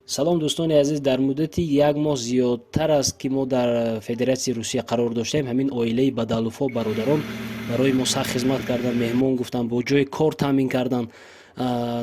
салом дӯстони азиз, дар муддати як моҳ зиёдтар аст ки мо дар Федератсияи Русия қарор доштаем. Ҳамин оилаи Бадалуфо бародарон барои мо сахт хизмат кардан, меҳмон гуфтан, бо ҷои кор таъмин кардан.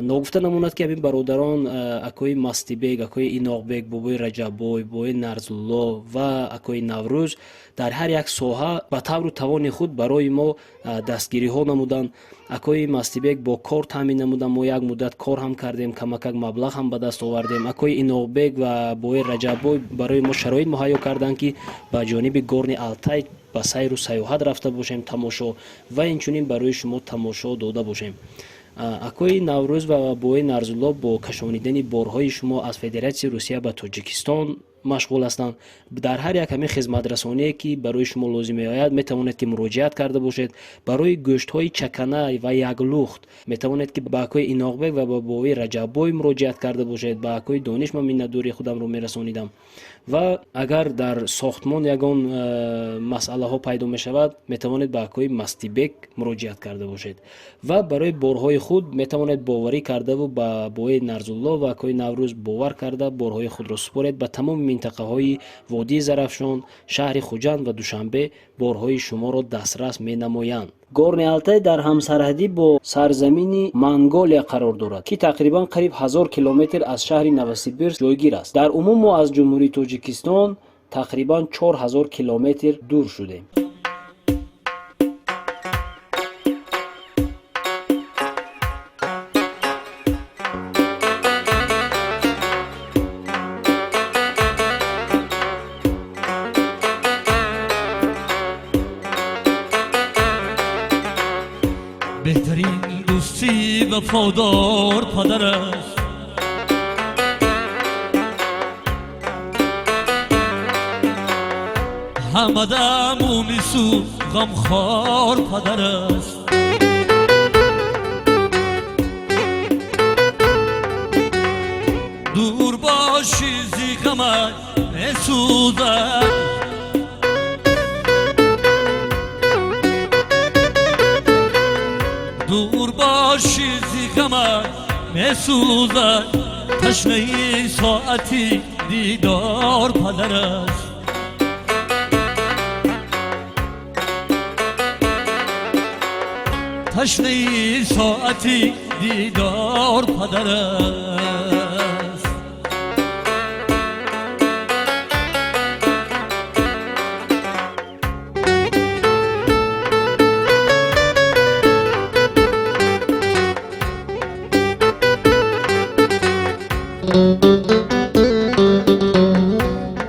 Ногуфта намонад ки ҳамин бародарон акои Мастибек, акои Иноқбек, бобои Раҷаббой, бобои Нарзулло ва акои Наврӯз дар ҳар як соҳа ба тавру тавони худ барои мо дастгириҳо намуданд. Акои Мастибек бо кор таъмин намуданд, мо як муддат кор ҳам кардем, камакак маблағ ҳам ба даст овардем. Акои Иноқбек ва бобои Раҷаббой барои мо шароит муҳайё карданд ки ба ҷониби Горни Алтай ба сайру саёҳат рафта бошем, тамошо ва инчунин барои шумо тамошо дода бошем. Акои Наврӯз ва бобои Нарзулло бо кашонидани борҳои шумо аз Федератсияи Русия ба Тоҷикистон машғул ҳастанд. Дар ҳар як ҳамин хизматрасоние ки барои шумо лозим меояд, метавонед ки муроҷиат карда бошед. Барои гӯштҳои чакана ва яклухт метавонед ки ба акои Иноқбек ва ба бобои Раҷаббой муроҷиат карда бошед. Ба акои Дониш ман миннатдории худамро мерасонидам. ва агар дар сохтмон ягон масъалаҳо пайдо мешавад, метавонед ба акои Мастибек муроҷиат карда бошед. ва барои борҳои худ метавонед боварӣ кардаву ба бобои Нарзулло ва акои Наврӯз бовар карда борҳои худро супоред. Ба тамоми минтақаҳои Водии Зарафшон, шаҳри Хуҷанд ва Душанбе борҳои шуморо дастрас менамоянд. Горни Алтай дар ҳамсарҳадӣ бо сарзамини Монголия қарор дорад, ки тақрибан қариб 1000 километр аз шаҳри Новосибирск ҷойгир аст. Дар умум мо аз ҷумҳурии Тоҷикистон тақрибан 4000 километр дур шудем. بهترین دوستی وفادار پدر است، همدم اونیسو غمخوار پدر است. دور باشی زی غمت نسوزد، دور باشی زی غمت میسوزد. تشنه ساعتی دیدار پدر است، تشنه ساعتی دیدار پدر است.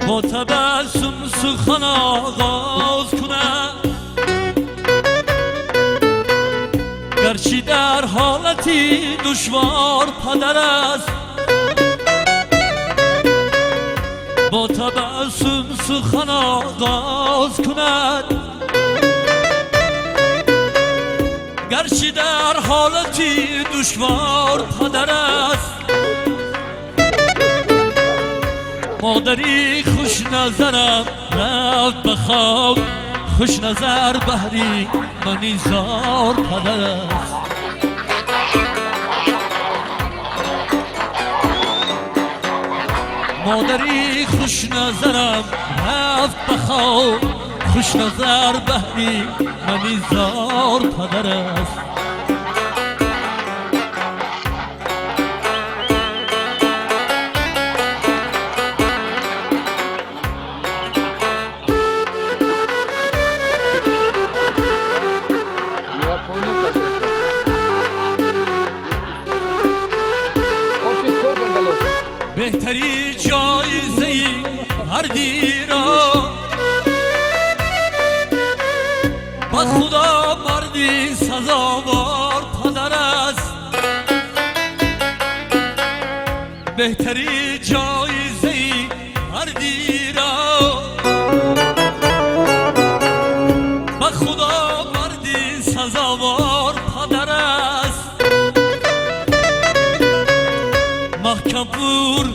با تبسم سخن آغاز کنم، گرچه در حالتی دشوار پدر است. با تبسم سخن آغاز کند، گرچه در حالتی دشوار پدر است. مادری خوش نظرم رفت بخواب، خوش نظر بهری منی زار پدر است. مادری خوش نظرم رفت بخواب، خوش نظر بهری منی زار پدر است. بهتری جایزه مردی را با خدا مردی سزاوار پدر است. بهتری جایزه مردی را با خدا مردی سزاوار پدر است. محکم پور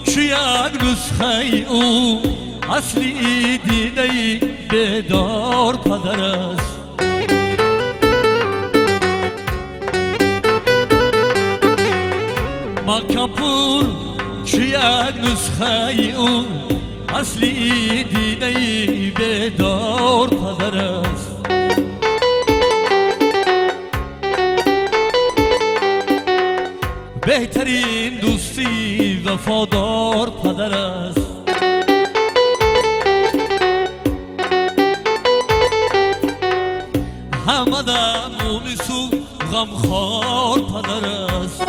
شیان نسخه او اصلی دینه بیدار پدر است. محکم پور چه یک نسخه او اصلی دینه بیدار پدر است بهترین دوستی وفادار پدر است همه دم مونس و غمخوار پدر است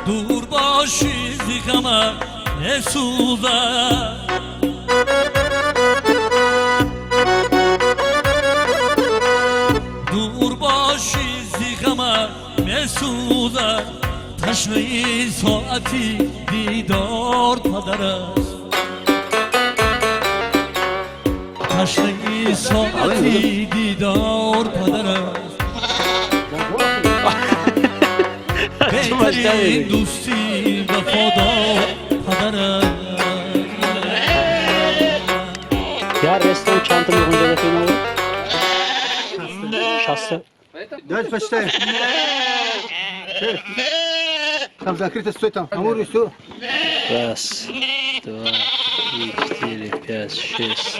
دور باشی زی غم نسوزه دور باشی زی غم نسوزه تشنه ساعتی دیدار پدر است تشنه ساعتی دیدار پدر است بهترین دوستی وفادار پدر است Я ресторан чанта мегунда да филм шаста. Давайте посчитаем. Там закрыто, стой там. На уровне все. Раз, два, три, четыре, пять, шесть.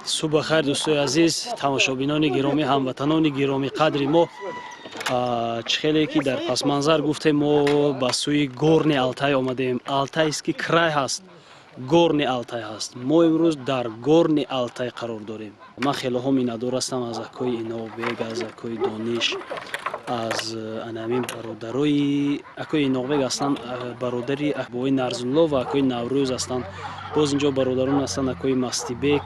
Субҳ хайр дӯстои азиз, тамошобинони гиромӣ, ҳамватанони гиромӣ, қадри мо чихеле ки дар пасманзар гуфтем мо ба сӯи горни Алтай омадем. Алтайский край ҳаст, горни Алтай ҳаст. Мо имрӯз дар горни Алтай қарор дорем. Ман хелоҳо миннатдор ҳастам аз акои Иноғбек, аз акои Дониш, аз анамин бародарои акои Иноғбек ҳастанд, бародари Бовои Нарзулло ва акои Наврӯз ҳастанд. Боз инҷо бародарон ҳастанд акои Мастибек.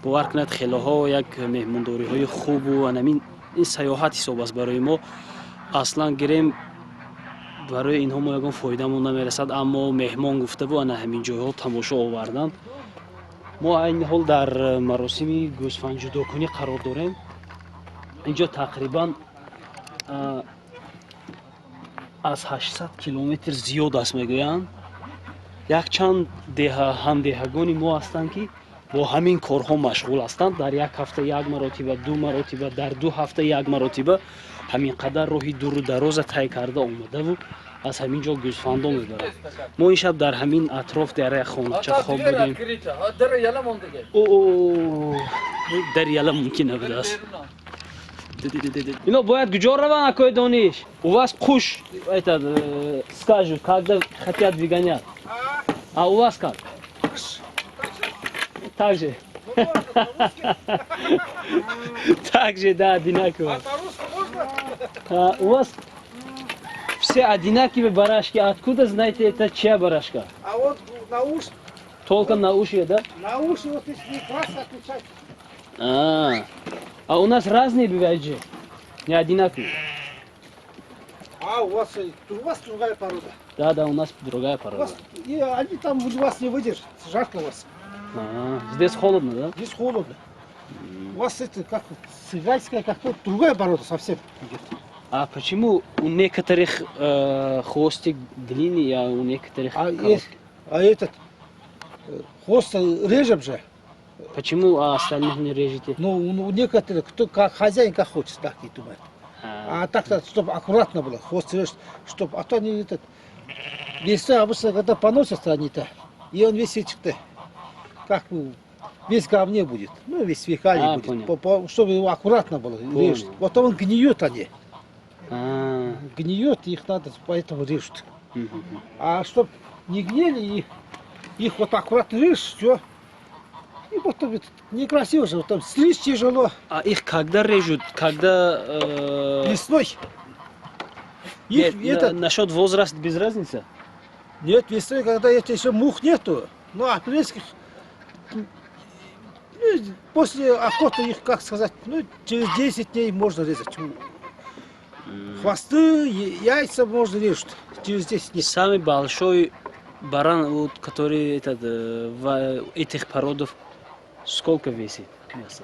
бовар кунед хелоҳо як меҳмондориҳои хубу анамин ин саёҳат ҳисоб аст барои мо. Аслан гирем барои инҳо мо ягон фоидамон намерасад, аммо меҳмон гуфтаву ана ҳамин ҷойҳо тамошо оварданд. мо айни ҳол дар маросими гӯсфандҷудокунӣ қарор дорем. инҷо тақрибан аз 800 километр зиёд аст мегӯянд. якчанд ҳамдеҳагони мо ҳастанд ки бо ҳамин корҳо машғул ҳастанд. Дар як ҳафта як маротиба, ду маротиба, дар ду ҳафта як маротиба ҳамин қадар роҳи дуру дароза тай карда омадаву аз ҳамин ҷо гӯсфандон мебарад. Мо ин шаб дар ҳамин атроф дар як хонача хоб будем. дари яла мумкин набудааст. Ино бояд куҷо раванд акои Дониш? У вас куш этот скажут, когда хотят выгонять. А у вас как? Так же. Так же, да, одинаково. У вас все одинаковые барашки. Откуда знаете, это чья барашка? А вот на уши. Только на уши, да? На уши вот если красный отвечать. А у нас разные бывают же. Не одинаковые. А у вас другая порода. Да, да, у нас другая порода. И они там у вас не выдержат. Жарко у вас. Здесь холодно, да? Здесь холодно. У вас это как цыганская, как-то другая порода совсем идет. А почему у некоторых хвостик длинный, а у некоторых короткий? А этот хвост режем же. Почему остальных не режете? Ну, у некоторых, кто как хозяин как хочет, так и думает. А так-то, чтобы аккуратно было, хвост режет, чтобы, а то они этот, весной обычно, когда поносятся они-то, и он весь этих-то, как весь говне будет, ну, весь фекалий будет, чтобы его аккуратно было режет. Потом он гниет они. Гниет, их надо, поэтому режут. А чтобы не гнили, их вот аккуратно режешь, все. И потом это некрасиво же, там слизь тяжело. А их когда режут? Когда... Весной. Нет, насчет возраста без разницы? Нет, весной, когда это еще мух нету. Ну, апрельских... После охоты их, как сказать, ну, через 10 дней можно резать. Хвосты, яйца можно резать через 10 дней. Самый большой баран, вот, который этих породов, сколько весит мясо?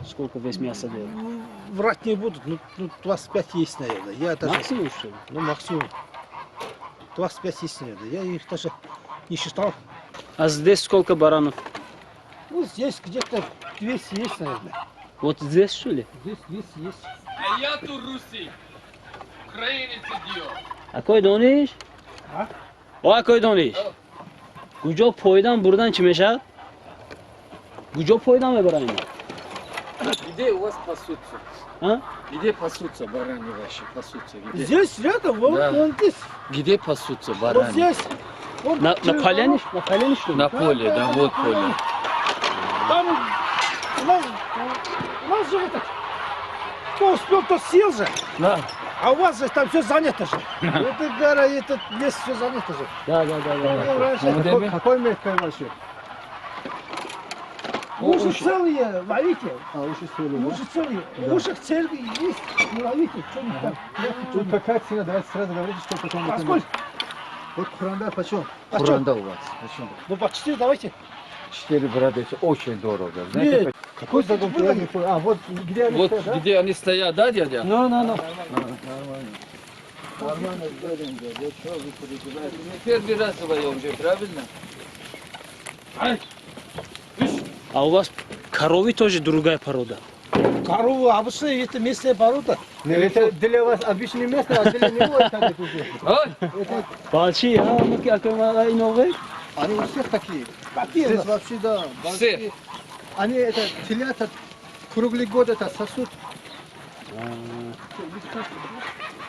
Сколько вес мяса делает? Врать не будут, ну 25 есть, наверное. Я даже... Максимум, что ли? Ну, максимум. 25 есть, наверное. Я их даже не считал. А здесь сколько баранов? Ну, здесь где-то 200 есть, наверное. Вот здесь, что ли? Здесь есть. А я тут русский. Украинец идет. Акой дониш? А? O akay donish. Kujo poydan buradan chimisha? Kujo poydan выбираем? Где у вас пасутся? А? Где пасутся бараны ваши? Пасутся где? Здесь рядом, вот Да. вон здесь. Где пасутся Вот бараны? здесь. Вот На через поляне? дорогу. На поляне что ли? На поле, да, вот поле. Там у нас же этот, кто успел, тот съел же. Да. А у вас же там все занято же. Это гора, этот лес все занято же. Да. Какой мех вообще? Уши целые, ловите. Уши целые, Уши целые. Уши целые есть. Не ловите. Что-нибудь там. Тут какая цена? Давайте сразу говорите, что потом... А сколько? Вот хуранда почем? Куранда у вас. Почем? Ну, по 4 давайте. 4 бороды, очень дорого. Нет. Знаете, Какой загон? Я не понял. А, вот где они вот стоят, да? где они стоят, да, дядя? No. Нормально, дяденька, вот что вы переживаете? Не первый раз вдвоем уже, правильно? А у вас коровы тоже другая порода? Корову обычно это местная порода. Это для вас обычное место, а для него это уже. Ой, Балчи, а? Ну-ка, акай новый? Они у всех такие. Какие у Здесь нас? вообще, да. все. Они это телята круглый год это сосут.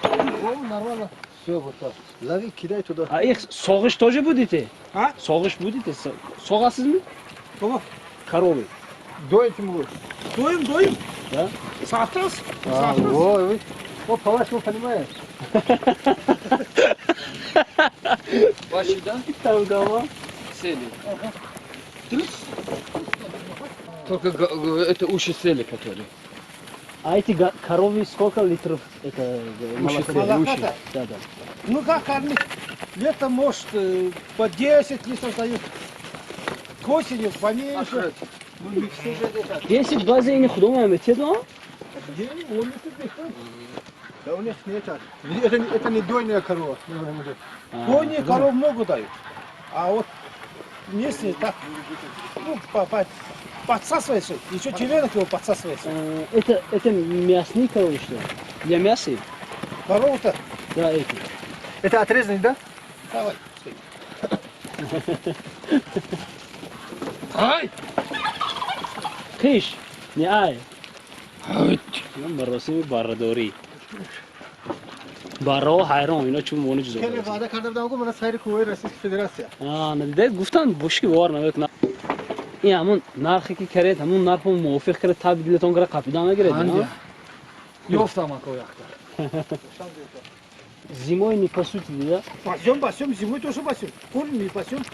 О, нормально. Все вот так. Лови, кидай туда. А их согыш тоже будете? А? Согыш будете? Согасызмы? Кого? Коровы. Доить ему. Доим. Да? Сахтас? Ой, о, по-вашему понимаешь? Ваши, да? Там дома. Сели. Только это уши сели, которые. А эти коровы сколько литров это молоко? Молока-то? Да. Ну как кормить? Летом может по 10 литров дают. К осени поменьше. 10 базы худома метеда? Да у них нет. Это не дойная корова. Кони коров много дают. А вот местные так, ну, подсасывается. Еще теленок его подсасывается. Это мясные коровы что? Для мяса? Корову-то Да, эти. Это отрезанный, да? давай. Ай! Кыш, не ай. Баросы барадори. Баро хайрон اینا چون مونج خیلی زود. وعده کرده بودم من از خیر کوه رسید فدراسیون. نه گفتن بوشکی وار نمیک نه. این همون نرخی که کرد همون نرخ موافق کرد تبدیلتون کرد قپیدان نگرد نه. Ёфтама кояхта. Зимой не пасут да? Пасем, зимой тоже пасем. Кормим и пасем.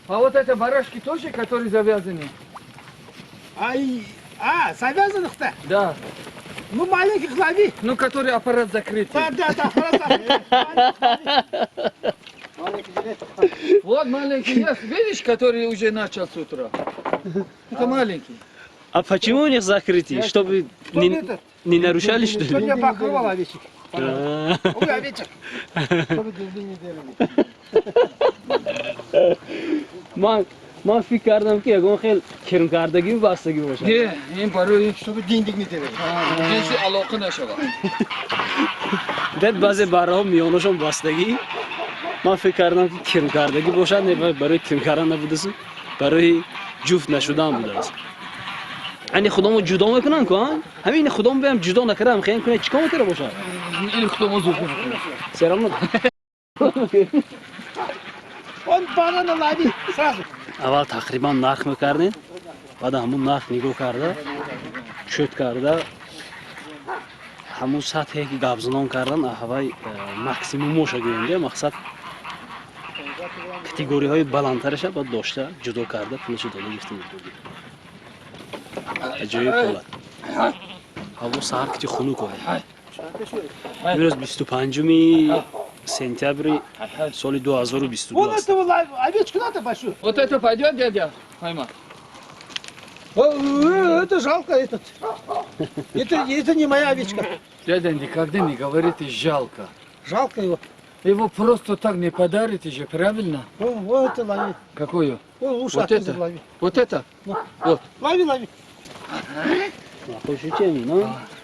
А вот это барашки тоже, которые завязаны? Завязанных-то? Да. Ну, маленьких лови. Ну, который аппарат закрытый. Да, хорошо. Вот маленький есть, видишь, который уже начал с утра. Это маленький. А почему у них закрытие? Чтобы не нарушали что ли? Сегодня покрывал овечек. А. Ой, овечек. من فکر کردم که اگه خیلی کرم کردگی و بستگی باشه. Не, им порой Чтобы денег не теряли. jinsi aloqa nashava. دید بعضی برای میانشون بستگی من فکر کردم که کرم کردگی باشد نه برای کرم کردن نبودست برای جفت نشدن بودست. یعنی خودمو جدا میکنن کن همین خودم بهم جدا نکردم خیلی کنه چیکار میکنه باشه Или кто музыку. سلام Он банана лови сразу. اول تقریبا نرخ میکردین بعد همون نرخ نگاه کرده شد کرده همون سطحی که گابزنان کردن احوای مکسیمومش گیرنده مقصد کاتگوری های بلندترش باید داشته جدا کرده پولش داده گفتیم جای پولت هوا سهر که خنک کنه امروز 25 سپتامبر سال 2022 Вон است. этого овечку надо большую. Вот это пойдет, дядя? Хайма. Это жалко этот. Это не моя овечка. Дядя никогда не говорите жалко. Жалко его. Его просто так не подарите же, правильно? Вот это лови. Какую? Ой, лучше Вот оттуда это? лови. Вот это? Ну. Вот. Лови. Хочешь чем, ну?